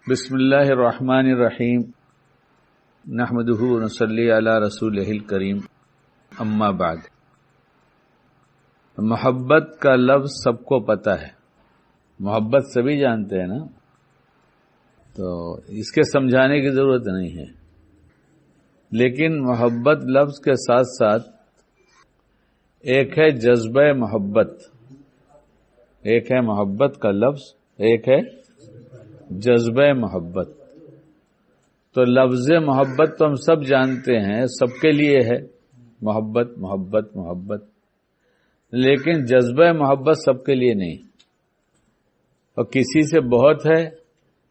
بسم اللہ الرحمن الرحیم نحمدہ ونصلی علی رسولہ الکریم اما بعد۔ محبت کا لفظ سب کو پتہ ہے، محبت سبھی جانتے ہیں نا، تو اس کے سمجھانے کی ضرورت نہیں ہے۔ لیکن محبت لفظ کے ساتھ ساتھ ایک ہے جذبہ محبت، ایک ہے محبت کا لفظ، ایک ہے جذبہ محبت۔ تو لفظ محبت تو ہم سب جانتے ہیں، سب کے لیے ہے محبت محبت محبت، لیکن جذبہ محبت سب کے لیے نہیں، اور کسی سے بہت ہے،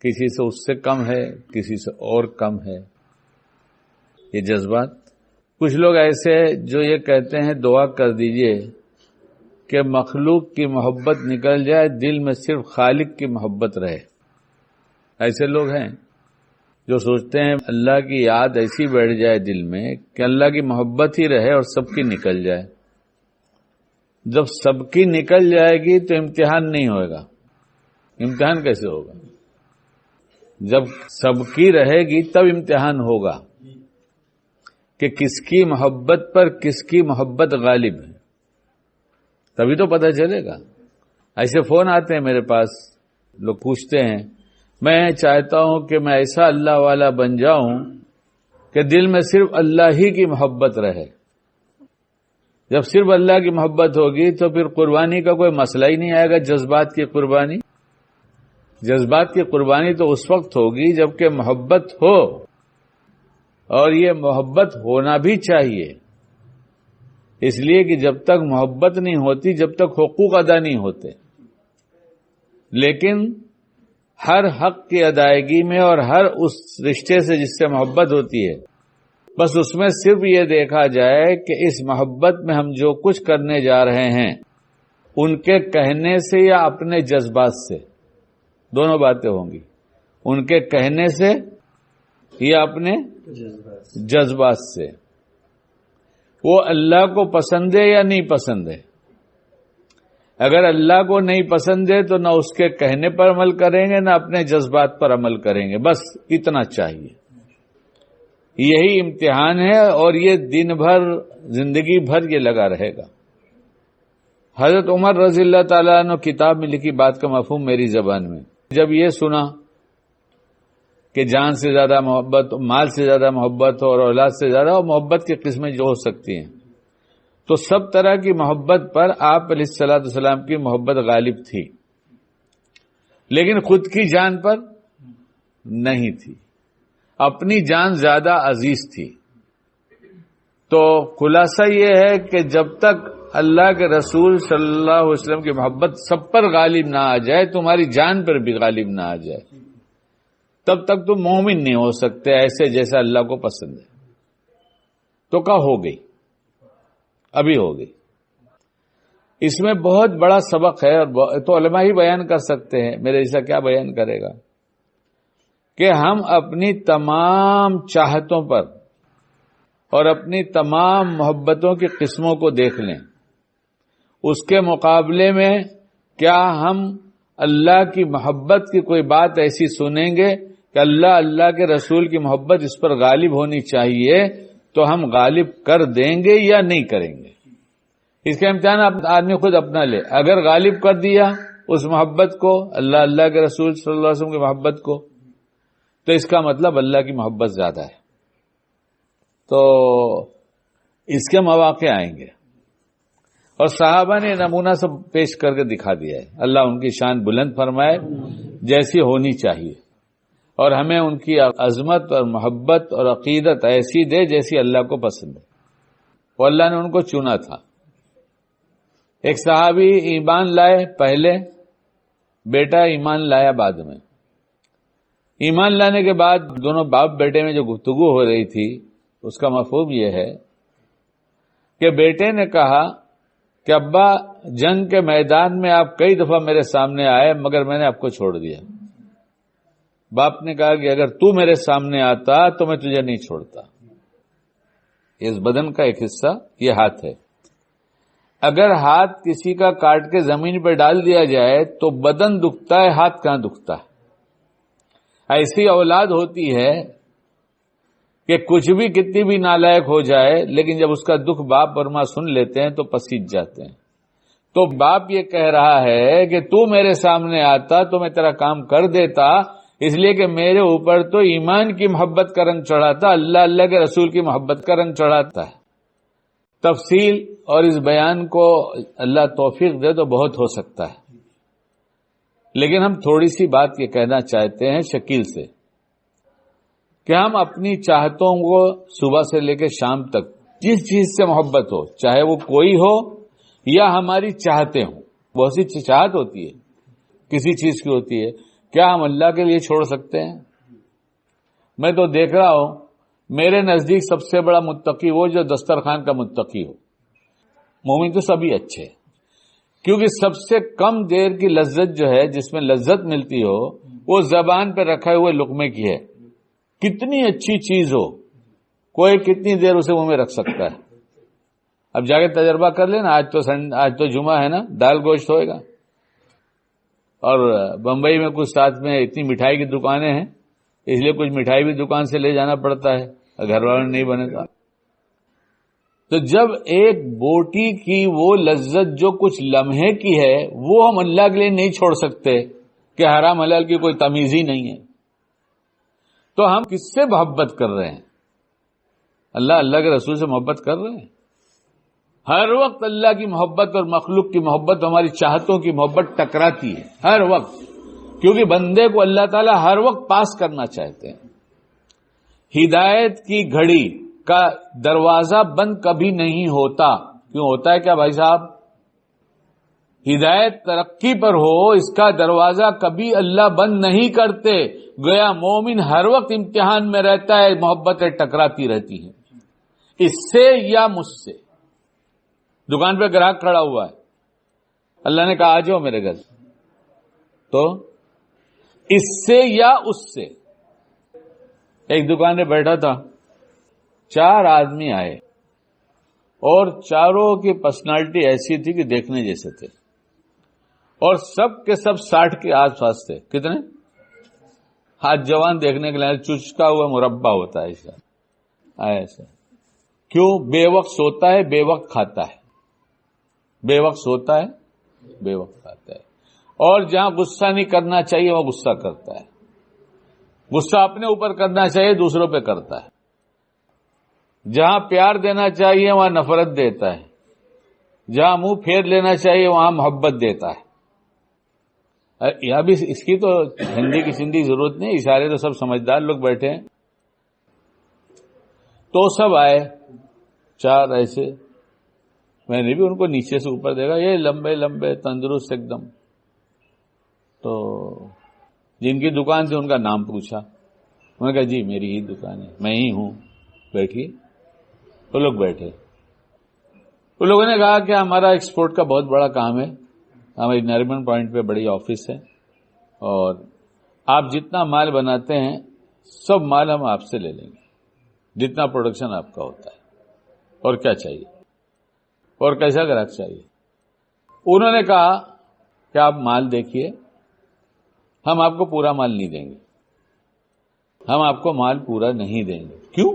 کسی سے اس سے کم ہے، کسی سے اور کم ہے یہ جذبات۔ کچھ لوگ ایسے ہیں جو یہ کہتے ہیں دعا کر دیجئے کہ مخلوق کی محبت نکل جائے، دل میں صرف خالق کی محبت رہے۔ ایسے لوگ ہیں جو سوچتے ہیں اللہ کی یاد ایسی بیٹھ جائے دل میں کہ اللہ کی محبت ہی رہے اور سب کی نکل جائے۔ جب سب کی نکل جائے گی تو امتحان نہیں ہوگا۔ امتحان کیسے ہوگا؟ جب سب کی رہے گی تب امتحان ہوگا کہ کس کی محبت پر کس کی محبت غالب ہے، تبھی تو پتہ چلے گا۔ ایسے فون آتے ہیں میرے پاس، لوگ پوچھتے ہیں میں چاہتا ہوں کہ میں ایسا اللہ والا بن جاؤں کہ دل میں صرف اللہ ہی کی محبت رہے۔ جب صرف اللہ کی محبت ہوگی تو پھر قربانی کا کوئی مسئلہ ہی نہیں آئے گا۔ جذبات کی قربانی، جذبات کی قربانی تو اس وقت ہوگی جبکہ محبت ہو، اور یہ محبت ہونا بھی چاہیے، اس لیے کہ جب تک محبت نہیں ہوتی، جب تک حقوق ادا نہیں ہوتے۔ لیکن ہر حق کی ادائیگی میں اور ہر اس رشتے سے جس سے محبت ہوتی ہے، بس اس میں صرف یہ دیکھا جائے کہ اس محبت میں ہم جو کچھ کرنے جا رہے ہیں ان کے کہنے سے یا اپنے جذبات سے، دونوں باتیں ہوں گی، ان کے کہنے سے یا اپنے جذبات سے۔ وہ اللہ کو پسند ہے یا نہیں پسند ہے؟ اگر اللہ کو نہیں پسند ہے تو نہ اس کے کہنے پر عمل کریں گے نہ اپنے جذبات پر عمل کریں گے، بس اتنا چاہیے۔ یہی امتحان ہے، اور یہ دن بھر زندگی بھر یہ لگا رہے گا۔ حضرت عمر رضی اللہ تعالیٰ عنہ کتاب میں لکھی بات کا مفہوم میری زبان میں، جب یہ سنا کہ جان سے زیادہ محبت، مال سے زیادہ محبت اور اولاد سے زیادہ، اور محبت کی قسمیں جو ہو سکتی ہیں، تو سب طرح کی محبت پر آپ علیہ الصلوۃ والسلام کی محبت غالب تھی، لیکن خود کی جان پر نہیں تھی، اپنی جان زیادہ عزیز تھی۔ تو خلاصہ یہ ہے کہ جب تک اللہ کے رسول صلی اللہ علیہ وسلم کی محبت سب پر غالب نہ آ جائے، تمہاری جان پر بھی غالب نہ آ جائے، تب تک تم مومن نہیں ہو سکتے ایسے جیسا اللہ کو پسند ہے۔ تو کیا ہو گئی؟ ابھی ہو گئی۔ اس میں بہت بڑا سبق ہے، اور تو علماء ہی بیان کر سکتے ہیں، میرے جیسا کیا بیان کرے گا، کہ ہم اپنی تمام چاہتوں پر اور اپنی تمام محبتوں کی قسموں کو دیکھ لیں، اس کے مقابلے میں کیا ہم اللہ کی محبت کی کوئی بات ایسی سنیں گے کہ اللہ کے رسول کی محبت اس پر غالب ہونی چاہیے، تو ہم غالب کر دیں گے یا نہیں کریں گے؟ اس کا امتحان آدمی خود اپنا لے۔ اگر غالب کر دیا اس محبت کو، اللہ کے رسول صلی اللہ علیہ وسلم کی محبت کو، تو اس کا مطلب اللہ کی محبت زیادہ ہے۔ تو اس کے مواقع آئیں گے، اور صحابہ نے نمونہ سب پیش کر کے دکھا دیا ہے۔ اللہ ان کی شان بلند فرمائے جیسی ہونی چاہیے، اور ہمیں ان کی عظمت اور محبت اور عقیدت ایسی دے جیسی اللہ کو پسند ہے۔ وہ اللہ نے ان کو چنا تھا۔ ایک صحابی ایمان لائے پہلے، بیٹا ایمان لایا بعد میں۔ ایمان لانے کے بعد دونوں باپ بیٹے میں جو گفتگو ہو رہی تھی، اس کا مفہوم یہ ہے کہ بیٹے نے کہا کہ ابا، جنگ کے میدان میں آپ کئی دفعہ میرے سامنے آئے مگر میں نے آپ کو چھوڑ دیا۔ باپ نے کہا کہ اگر تو میرے سامنے آتا تو میں تجھے نہیں چھوڑتا۔ اس بدن کا ایک حصہ یہ ہاتھ ہے، اگر ہاتھ کسی کا کاٹ کے زمین پہ ڈال دیا جائے تو بدن دکھتا ہے، ہاتھ کہاں دکھتا ہے؟ ایسی اولاد ہوتی ہے کہ کچھ بھی کتنی بھی نالائق ہو جائے، لیکن جب اس کا دکھ باپ اور ماں سن لیتے ہیں تو پسیج جاتے ہیں. تو باپ یہ کہہ رہا ہے کہ تو میرے سامنے آتا تو میں تیرا کام کر دیتا، اس لیے کہ میرے اوپر تو ایمان کی محبت کا رنگ چڑھا تھا، اللہ کے رسول کی محبت کا رنگ چڑھاتا ہے. تفصیل اور اس بیان کو اللہ توفیق دے تو بہت ہو سکتا ہے، لیکن ہم تھوڑی سی بات یہ کہنا چاہتے ہیں شکیل سے کہ ہم اپنی چاہتوں کو صبح سے لے کے شام تک جس چیز سے محبت ہو، چاہے وہ کوئی ہو یا ہماری چاہتے ہوں، بہت سی چاہت ہوتی ہے کسی چیز کی ہوتی ہے، کیا ہم اللہ کے لیے چھوڑ سکتے ہیں؟ میں تو دیکھ رہا ہوں میرے نزدیک سب سے بڑا متقی وہ جو دسترخوان کا متقی ہو. مومن تو سبھی اچھے، کیونکہ سب سے کم دیر کی لذت جو ہے، جس میں لذت ملتی ہو، وہ زبان پہ رکھے ہوئے لقمے کی ہے. کتنی اچھی چیز ہو، کوئی کتنی دیر اسے منہ میں رکھ سکتا ہے. اب جا کے تجربہ کر لینا، آج تو جمعہ ہے نا، دال گوشت ہوئے گا، اور بمبئی میں کچھ ساتھ میں اتنی مٹھائی کی دکانیں ہیں، اس لیے کچھ مٹھائی بھی دکان سے لے جانا پڑتا ہے، گھر والوں نے نہیں بنے گا. تو جب ایک بوٹی کی وہ لذت جو کچھ لمحے کی ہے، وہ ہم اللہ کے لیے نہیں چھوڑ سکتے کہ حرام حلال کی کوئی تمیز ہی نہیں ہے، تو ہم کس سے محبت کر رہے ہیں؟ اللہ کے رسول سے محبت کر رہے ہیں. ہر وقت اللہ کی محبت اور مخلوق کی محبت، ہماری چاہتوں کی محبت ٹکراتی ہے ہر وقت، کیونکہ بندے کو اللہ تعالیٰ ہر وقت پاس کرنا چاہتے ہیں. ہدایت کی گھڑی کا دروازہ بند کبھی نہیں ہوتا. کیوں ہوتا ہے کیا بھائی صاحب؟ ہدایت ترقی پر ہو، اس کا دروازہ کبھی اللہ بند نہیں کرتے. گویا مومن ہر وقت امتحان میں رہتا ہے، محبتیں ٹکراتی رہتی ہیں، اس سے یا مجھ سے. دکان پہ گراہک کھڑا ہوا ہے، اللہ نے کہا آ جاؤ میرے گھر، تو اس سے یا اس سے. ایک دکان پہ بیٹھا تھا، 4 آدمی آئے اور چاروں کی پرسنالٹی ایسی تھی کہ دیکھنے جیسے تھے، اور سب کے سب 60 کے آس پاس تھے. کتنے؟ ہاتھ جوان دیکھنے کے لیے چچکا ہوا مربع ہوتا ہے ایسا. کیوں؟ بے وقت سوتا ہے، بے وقت کھاتا ہے، بے وقت سوتا ہے، بے وقت کھاتا ہے، اور جہاں غصہ نہیں کرنا چاہیے وہاں غصہ کرتا ہے. غصہ اپنے اوپر کرنا چاہیے دوسروں پہ کرتا ہے. جہاں پیار دینا چاہیے وہاں نفرت دیتا ہے، جہاں منہ پھیر لینا چاہیے وہاں محبت دیتا ہے. یہاں بھی اس کی تو ہندی کی سندھی ضرورت نہیں، اشارے تو سب سمجھدار لوگ بیٹھے ہیں. تو سب آئے 4 ایسے، میں نے بھی ان کو نیچے سے اوپر دیکھا، یہ لمبے لمبے تندرست ایک دم. تو جن کی دکان تھی ان کا نام پوچھا، انہوں نے کہا جی میری ہی دکان ہے، میں ہی ہوں، بیٹھیے. وہ لوگ بیٹھے. ان لوگوں نے کہا کہ ہمارا ایکسپورٹ کا بہت بڑا کام ہے، ہماری نریمن پوائنٹ پہ بڑی آفس ہے، اور آپ جتنا مال بناتے ہیں سب مال ہم آپ سے لے لیں گے، جتنا پروڈکشن آپ کا ہوتا ہے. اور کیا چاہیے، اور کیسا گراہک چاہیے؟ انہوں نے کہا کہ آپ مال دیکھیے، ہم آپ کو پورا مال نہیں دیں گے، ہم آپ کو مال پورا نہیں دیں گے. کیوں؟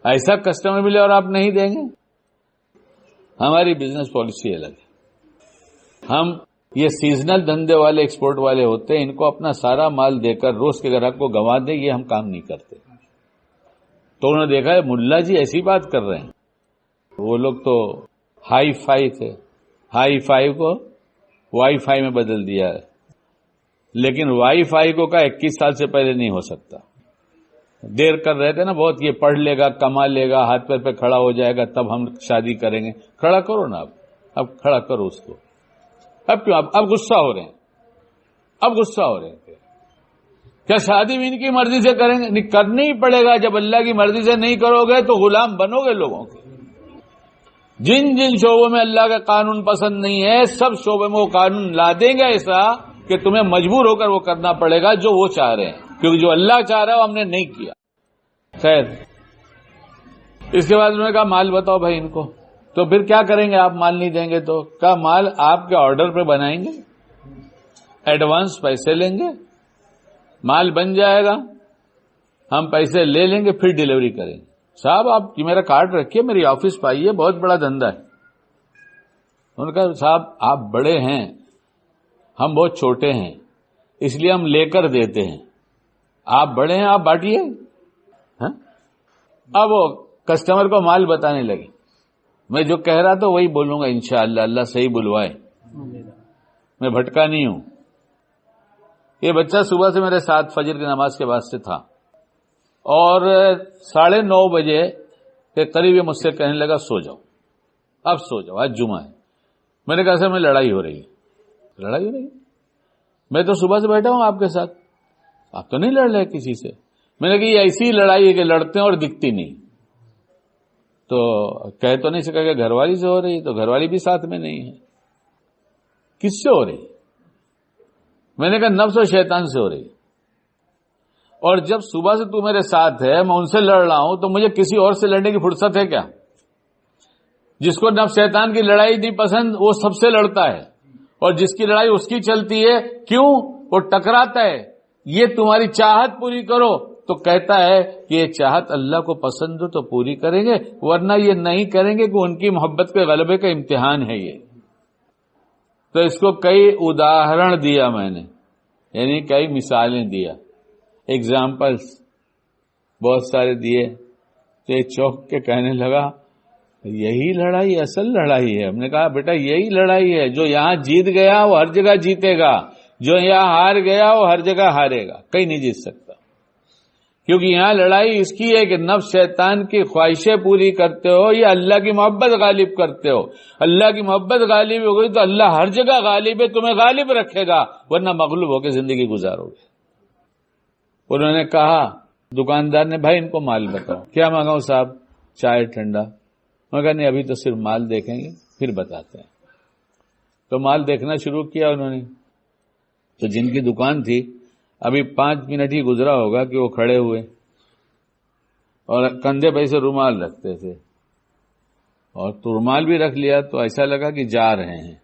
ایسا کسٹمر ملے اور آپ نہیں دیں گے؟ ہماری بزنس پالیسی الگ ہے. ہم یہ سیزنل دھندے والے ایکسپورٹ والے ہوتے ہیں، ان کو اپنا سارا مال دے کر روز کے گراہک کو گنوا دیں، یہ ہم کام نہیں کرتے. تو انہوں نے دیکھا ہے ملا جی ایسی بات کر رہے ہیں. وہ لوگ تو ہائی فائی تھے، ہائی فائی کو وائی فائی میں بدل دیا ہے، لیکن وائی فائی کو کا 21 سال سے پہلے نہیں ہو سکتا. دیر کر رہے تھے نا بہت، یہ پڑھ لے گا، کما لے گا، ہاتھ پیر پہ کھڑا ہو جائے گا، تب ہم شادی کریں گے. کھڑا کرو نا، اب کھڑا کرو اس کو. اب کیوں؟ اب غصہ ہو رہے ہیں، اب غصہ ہو رہے ہیں. کیا شادی بھی ان کی مرضی سے کریں گے؟ نہیں، کرنا ہی پڑے گا. جب اللہ کی مرضی سے نہیں کرو گے تو غلام بنو گے لوگوں کے. جن جن شعبوں میں اللہ کا قانون پسند نہیں ہے، سب شعبے میں وہ قانون لا دیں گے ایسا کہ تمہیں مجبور ہو کر وہ کرنا پڑے گا جو وہ چاہ رہے ہیں، کیونکہ جو اللہ چاہ رہا ہے وہ ہم نے نہیں کیا. خیر، اس کے بعد انہوں نے کہا مال بتاؤ بھائی ان کو. تو پھر کیا کریں گے؟ آپ مال نہیں دیں گے تو؟ کہا مال آپ کے آرڈر پہ بنائیں گے، ایڈوانس پیسے لیں گے، مال بن جائے گا، ہم پیسے لے لیں گے، پھر ڈیلیوری کریں گے۔ صاحب آپ میرا کارڈ رکھیے، میری آفس پہ آئیے، بہت بڑا دھندا ہے۔ انہوں نے کہا صاحب آپ بڑے ہیں، ہم بہت چھوٹے ہیں، اس لیے ہم لے کر دیتے ہیں، آپ بڑے ہیں، آپ بانٹیے۔ اب وہ کسٹمر کو مال بتانے لگے، میں جو کہہ رہا تھا وہی بولوں گا انشاءاللہ، اللہ صحیح بلوائے، میں بھٹکا نہیں ہوں۔ یہ بچہ صبح سے میرے ساتھ فجر کی نماز کے بعد سے تھا، اور 9:30 بجے کے قریب یہ مجھ سے کہنے لگا سو جاؤ، اب سو جاؤ، آج جمعہ ہے۔ میں نے کہا سر میں لڑائی ہو رہی ہے۔ لڑائی ہو رہی ہے؟ میں تو صبح سے بیٹھا ہوں آپ کے ساتھ، آپ تو نہیں لڑ رہے کسی سے۔ میں نے کہا یہ ایسی لڑائی ہے کہ لڑتے ہیں اور دکھتی نہیں، تو کہہ تو نہیں سکا کہ گھر والی سے ہو رہی ہے، تو گھر والی بھی ساتھ میں نہیں ہے، کس سے ہو رہی؟ میں نے کہا نفس و شیطان سے ہو رہی ہے، اور جب صبح سے تو میرے ساتھ ہے، میں ان سے لڑ رہا ہوں، تو مجھے کسی اور سے لڑنے کی فرصت ہے کیا؟ جس کو نفس شیطان کی لڑائی نہیں پسند وہ سب سے لڑتا ہے، اور جس کی لڑائی اس کی چلتی ہے، کیوں؟ وہ ٹکراتا ہے۔ یہ تمہاری چاہت پوری کرو، تو کہتا ہے کہ یہ چاہت اللہ کو پسند ہو تو پوری کریں گے، ورنہ یہ نہیں کریں گے کہ ان کی محبت کے غلبے کا امتحان ہے یہ۔ تو اس کو کئی اداہرن دیا میں نے، یعنی کئی مثالیں دیا، ایگزامپلس بہت سارے دیے، تو یہ چوک کے کہنے لگا یہی لڑائی اصل لڑائی ہے۔ ہم نے کہا بیٹا یہی لڑائی ہے، جو یہاں جیت گیا وہ ہر جگہ جیتے گا، جو یہاں ہار گیا وہ ہر جگہ ہارے گا، کہیں نہیں جیت سکتا، کیونکہ یہاں لڑائی اس کی ہے کہ نفس شیطان کی خواہشیں پوری کرتے ہو یا اللہ کی محبت غالب کرتے ہو۔ اللہ کی محبت غالب ہو گئی تو اللہ ہر جگہ غالب ہے، تمہیں غالب رکھے گا، ورنہ مغلوب ہو کے زندگی گزارو گے۔ انہوں نے کہا، دکاندار نے، بھائی ان کو مال بتاؤ۔ کیا مانگاؤں صاحب؟ چائے ٹھنڈا۔ میں کہا نہیں ابھی تو صرف مال دیکھیں گے پھر بتاتے ہیں۔ تو مال دیکھنا شروع کیا انہوں نے، تو جن کی دکان تھی ابھی 5 منٹ ہی گزرا ہوگا کہ وہ کھڑے ہوئے اور کندھے پہ سے رومال رکھتے تھے، اور تو رومال بھی رکھ لیا تو ایسا لگا کہ جا رہے ہیں،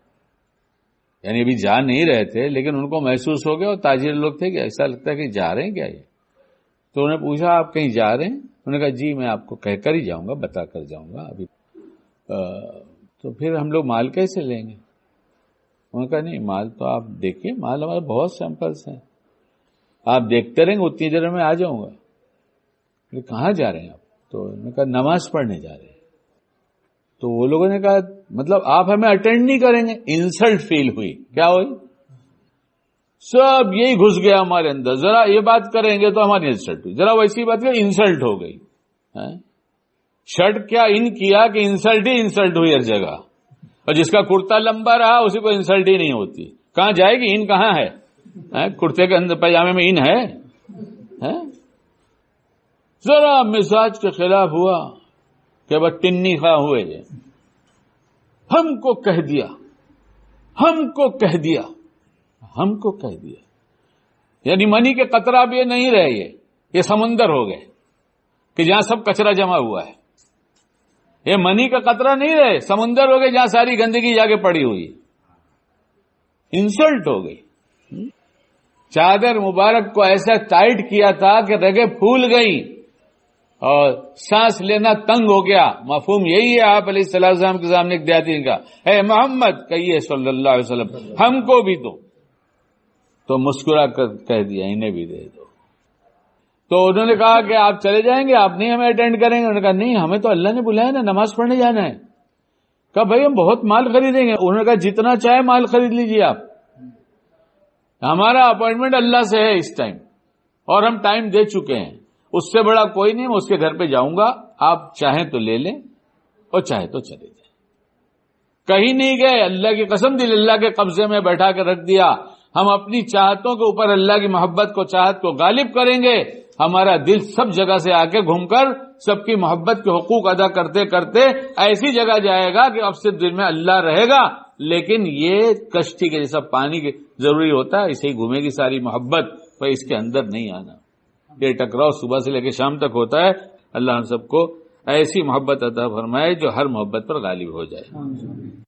یعنی ابھی جا نہیں رہے تھے لیکن ان کو محسوس ہو گیا، اور تاجر لوگ تھے کہ ایسا لگتا ہے کہ جا رہے ہیں کیا یہ۔ تو انہوں نے پوچھا آپ کہیں جا رہے ہیں؟ انہوں نے کہا جی میں آپ کو کہہ کر ہی جاؤں گا، بتا کر جاؤں گا ابھی۔ تو پھر ہم لوگ مال کیسے لیں گے؟ انہوں نے کہا نہیں مال تو آپ دیکھیے، مال ہمارے بہت سیمپلس ہیں، آپ دیکھتے رہیں گے، اتنی دیر میں آ جاؤں گا۔ کہاں جا رہے ہیں آپ؟ تو انہوں نے کہا نماز پڑھنے جا رہے ہیں۔ تو وہ لوگوں نے کہا مطلب آپ ہمیں اٹینڈ نہیں کریں گے؟ انسلٹ فیل ہوئی۔ کیا ہوئی؟ سب یہی گھس گیا ہمارے اندر، ذرا یہ بات کریں گے تو ہماری انسلٹ ہوئی، ذرا ویسی بات کہ انسلٹ ہو گئی۔ شرٹ کیا ان کیا کہ انسلٹ ہی انسلٹ ہوئی ہر جگہ، اور جس کا کرتا لمبا رہا اسی کو انسلٹ ہی نہیں ہوتی۔ کہاں جائے گی؟ ان کہاں ہے؟ کرتے کے اندر پاجامے میں ان ہے؟ ذرا مزاج کے خلاف ہوا کہ بس ٹنی خواہ ہوئے جائے، ہم کو کہہ دیا، ہم کو کہہ دیا، ہم کو کہہ دیا، یعنی منی کے قطرہ بھی نہیں رہے، یہ سمندر ہو گئے کہ جہاں سب کچرا جمع ہوا ہے۔ یہ منی کا قطرہ نہیں رہے، سمندر ہو گئے جہاں ساری گندگی جا کے پڑی ہوئی، انسلٹ ہو گئی۔ چادر مبارک کو ایسا ٹائٹ کیا تھا کہ رگیں پھول گئی اور سانس لینا تنگ ہو گیا۔ مفہوم یہی ہے آپ علیہ السلام کے سامنے ایک دیہاتی کا، اے محمد کہیے صلی اللہ علیہ وسلم ہم کو بھی دو، تو مسکرا کر کہہ دیا انہیں بھی دے دو۔ تو انہوں نے کہا کہ آپ چلے جائیں گے، آپ نہیں ہمیں اٹینڈ کریں گے؟ انہوں نے کہا نہیں ہمیں تو اللہ نے بلایا نا، نماز پڑھنے جانا ہے۔ کہا بھائی ہم بہت مال خریدیں گے۔ انہوں نے کہا جتنا چاہے مال خرید لیجیے آپ، ہمارا اپوائنٹمنٹ اللہ سے ہے اس ٹائم، اور ہم ٹائم دے چکے ہیں، اس سے بڑا کوئی نہیں، میں اس کے گھر پہ جاؤں گا، آپ چاہیں تو لے لیں اور چاہے تو چلے جائیں۔ کہیں نہیں گئے، اللہ کی قسم دل اللہ کے قبضے میں بیٹھا کے رکھ دیا۔ ہم اپنی چاہتوں کے اوپر اللہ کی محبت کو، چاہت کو غالب کریں گے، ہمارا دل سب جگہ سے آ کے گھوم کر سب کی محبت کے حقوق ادا کرتے کرتے ایسی جگہ جائے گا کہ اب سے دل میں اللہ رہے گا، لیکن یہ کشتی کے جیسا پانی کے ضروری ہوتا ہے، اسے ہی گھومے گی ساری محبت، پر اس کے اندر نہیں آنا۔ یہ ٹکراؤ صبح سے لے کے شام تک ہوتا ہے۔ اللہ ہم سب کو ایسی محبت عطا فرمائے جو ہر محبت پر غالب ہو جائے۔